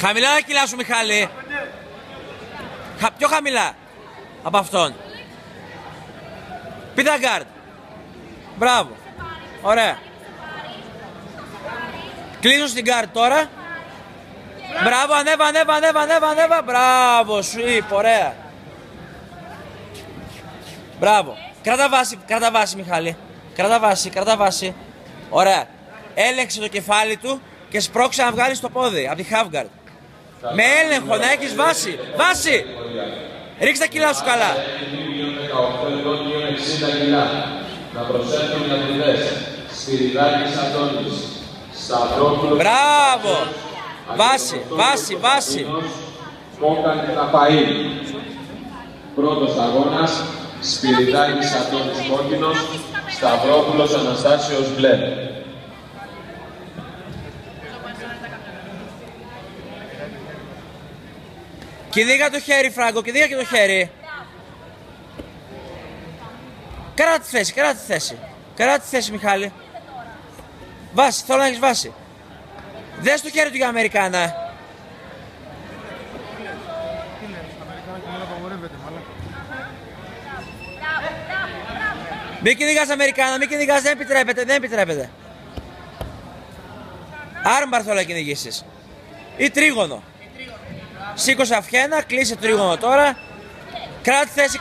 Χαμηλά τα κιλά σου, Μιχάλη. Πιο χαμηλά από αυτόν. Πίτα γκάρτ. Μπράβο. Ωραία. Κλείσω στην γκάρτ τώρα. Μπράβο, ανέβα. Μπράβο, σου είπα, ωραία. Μπράβο. Κράτα βάση, Μιχάλη. Κράτα βάση. Ωραία. Έλεξε το κεφάλι του και σπρώξε να βγάλεις το πόδι από τη half guard. Με έλεγχο να έχεις βάση. Βάση. Ρίξε τα κιλά σου καλά. Να προσέχουν οι αθλητές. Σπυριδάκης Αντώνης. Μπράβο. Βάση. Κόκκαλη Ραφαήλ. Πρώτος αγώνας. Σπυριδάκης Αντώνης κόκκινος. Σταυρόπουλος Αναστάσιος μπλε. Κυνήγα το χέρι, Φράγκο, κυνήγα και το χέρι. Κράτα τη θέση, Μιχάλη. Βάση, θέλω να έχεις βάση. Δες το χέρι του για Αμερικάνα. Μη κυνηγάς Αμερικάνα, δεν επιτρέπεται. Άρμπαρ θέλω να κυνηγήσεις. Ή τρίγωνο. Σήκωσε αυχένα, κλείσε τρίγωνο τώρα. Κράτη θέση.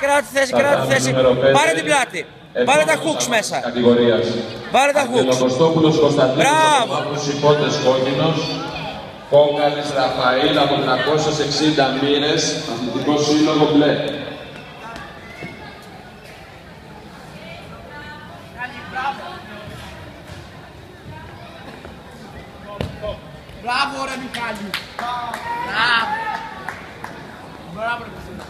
Πάρε την πλάτη. Βάλε τα hooks μέσα. Βάλε τα hooks. Μπράβο. Κόκκαλης Ραφαήλ από 360 μοίρες, αθλητικό σύλλογο μπλε. Μπράβο ρε Μιχάλη! Μπράβο! Μπράβο ρε Κωνσταντίνο!